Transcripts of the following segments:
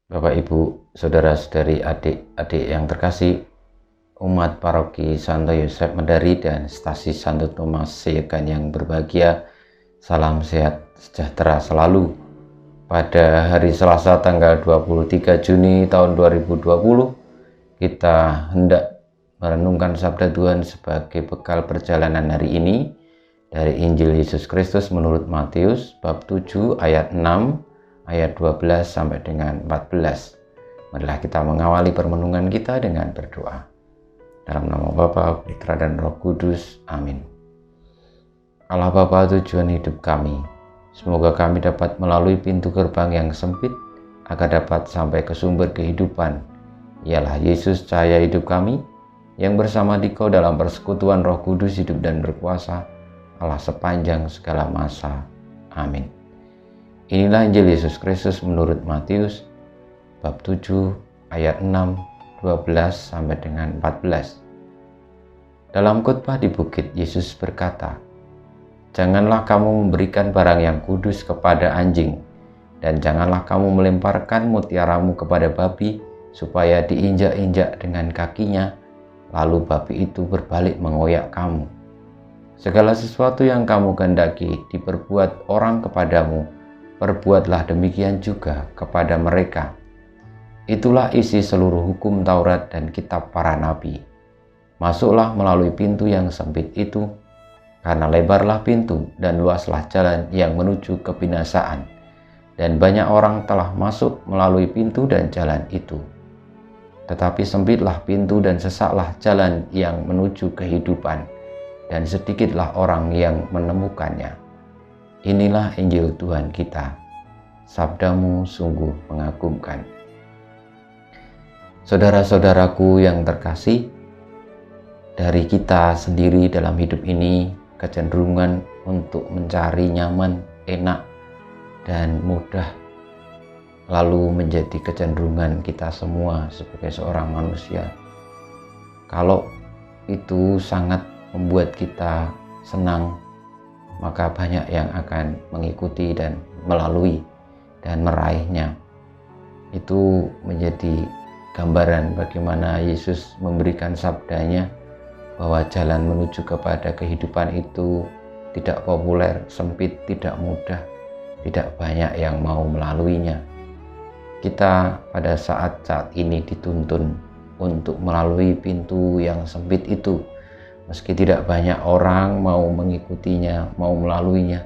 Bapak, Ibu, Saudara-saudari, adik-adik yang terkasih, umat paroki Santo Yosef Medari dan stasi Santo Thomas Seyegan yang berbahagia, salam sehat sejahtera selalu. Pada hari Selasa tanggal 23 Juni tahun 2020, kita hendak merenungkan sabda Tuhan sebagai bekal perjalanan hari ini dari Injil Yesus Kristus menurut Matius bab 7 ayat 6 ayat 12 sampai dengan 14. Marilah kita mengawali permenungan kita dengan berdoa. Dalam nama Bapa, Putra dan Roh Kudus. Amin. Allah Bapa, tujuan hidup kami, semoga kami dapat melalui pintu gerbang yang sempit agar dapat sampai ke sumber kehidupan. Ialah Yesus cahaya hidup kami, yang bersama Dikau dalam persekutuan Roh Kudus hidup dan berkuasa Allah sepanjang segala masa. Amin. Inilah Injil Yesus Kristus menurut Matius bab 7 ayat 6, 12 sampai dengan 14. Dalam khotbah di bukit, Yesus berkata, "Janganlah kamu memberikan barang yang kudus kepada anjing, dan janganlah kamu melemparkan mutiaramu kepada babi supaya diinjak-injak dengan kakinya, lalu babi itu berbalik mengoyak kamu. Segala sesuatu yang kamu kehendaki diperbuat orang kepadamu, perbuatlah demikian juga kepada mereka. Itulah isi seluruh hukum Taurat dan kitab para nabi. Masuklah melalui pintu yang sempit itu, karena lebarlah pintu dan luaslah jalan yang menuju kebinasaan, dan banyak orang telah masuk melalui pintu dan jalan itu. Tetapi sempitlah pintu dan sesaklah jalan yang menuju kehidupan, dan sedikitlah orang yang menemukannya." Inilah Injil Tuhan kita. Sabdamu sungguh mengagumkan. Saudara-saudaraku yang terkasih, dari kita sendiri dalam hidup ini kecenderungan untuk mencari nyaman, enak, dan mudah lalu menjadi kecenderungan kita semua sebagai seorang manusia. Kalau itu sangat membuat kita senang, maka banyak yang akan mengikuti dan melalui dan meraihnya. Itu menjadi gambaran bagaimana Yesus memberikan sabdanya bahwa jalan menuju kepada kehidupan itu tidak populer, sempit, tidak mudah, tidak banyak yang mau melaluinya. Kita pada saat ini dituntun untuk melalui pintu yang sempit itu. Meski tidak banyak orang mau mengikutinya, mau melaluinya,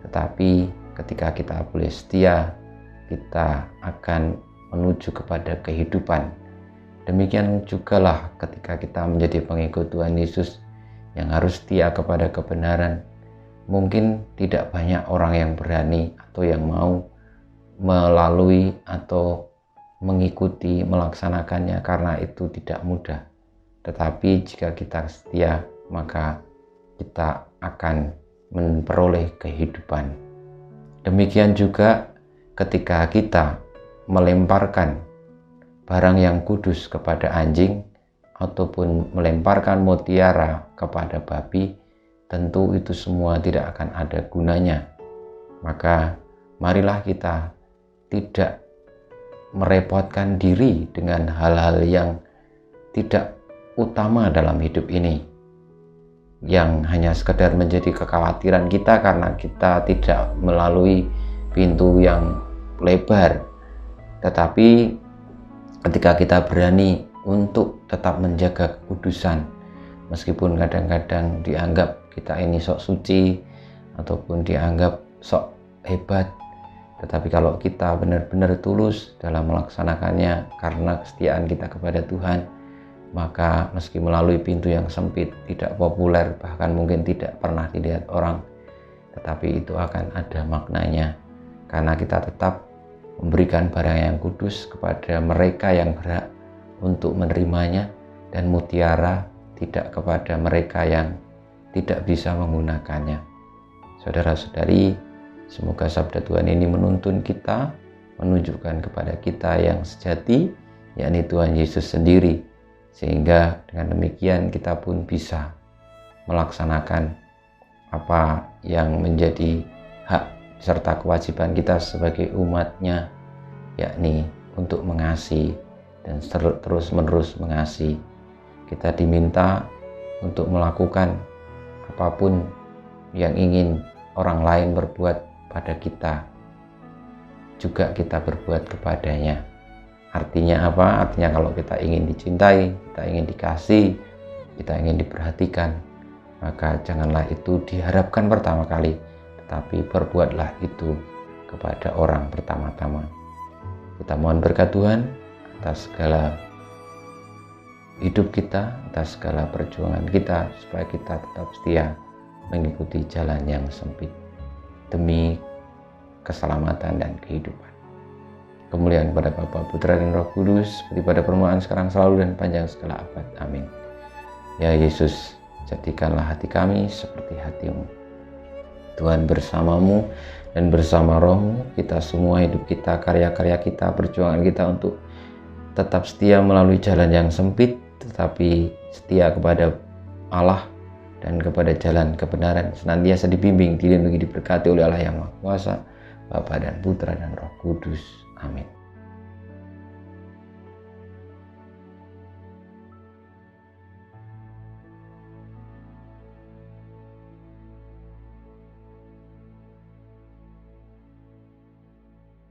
tetapi ketika kita boleh setia, kita akan menuju kepada kehidupan. Demikian jugalah ketika kita menjadi pengikut Tuhan Yesus yang harus setia kepada kebenaran. Mungkin tidak banyak orang yang berani atau yang mau melalui atau mengikuti, melaksanakannya karena itu tidak mudah. Tetapi jika kita setia, maka kita akan memperoleh kehidupan. Demikian juga ketika kita melemparkan barang yang kudus kepada anjing ataupun melemparkan mutiara kepada babi, tentu itu semua tidak akan ada gunanya. Maka marilah kita tidak merepotkan diri dengan hal-hal yang tidak utama dalam hidup ini, yang hanya sekedar menjadi kekhawatiran kita karena kita tidak melalui pintu yang lebar. Tetapi ketika kita berani untuk tetap menjaga kekudusan, meskipun kadang-kadang dianggap kita ini sok suci ataupun dianggap sok hebat, tetapi kalau kita benar-benar tulus dalam melaksanakannya karena kesetiaan kita kepada Tuhan, maka meski melalui pintu yang sempit, tidak populer, bahkan mungkin tidak pernah dilihat orang, tetapi itu akan ada maknanya, karena kita tetap memberikan barang yang kudus kepada mereka yang berhak untuk menerimanya, dan mutiara tidak kepada mereka yang tidak bisa menggunakannya. Saudara-saudari, semoga sabda Tuhan ini menuntun kita, menunjukkan kepada kita yang sejati, yakni Tuhan Yesus sendiri, sehingga dengan demikian kita pun bisa melaksanakan apa yang menjadi hak serta kewajiban kita sebagai umatnya, yakni untuk mengasihi dan terus-menerus mengasihi. Kita diminta untuk melakukan apapun yang ingin orang lain berbuat pada kita, juga kita berbuat kepadanya. Artinya apa? Artinya kalau kita ingin dicintai, kita ingin dikasih, kita ingin diperhatikan, maka janganlah itu diharapkan pertama kali, tetapi perbuatlah itu kepada orang pertama-tama. Kita mohon berkat Tuhan atas segala hidup kita, atas segala perjuangan kita, supaya kita tetap setia mengikuti jalan yang sempit demi keselamatan dan kehidupan. Kemuliaan kepada Bapa, Putra, dan Roh Kudus, seperti pada permulaan, sekarang, selalu, dan panjang segala abad. Amin. Ya Yesus, jadikanlah hati kami seperti hati-Mu. Tuhan bersamamu dan bersama Roh-Mu, kita semua, hidup kita, karya-karya kita, perjuangan kita untuk tetap setia melalui jalan yang sempit, tetapi setia kepada Allah dan kepada jalan kebenaran, senantiasa dibimbing, dilindungi, diberkati oleh Allah yang Maha Kuasa, Bapa dan Putra dan Roh Kudus. Amin.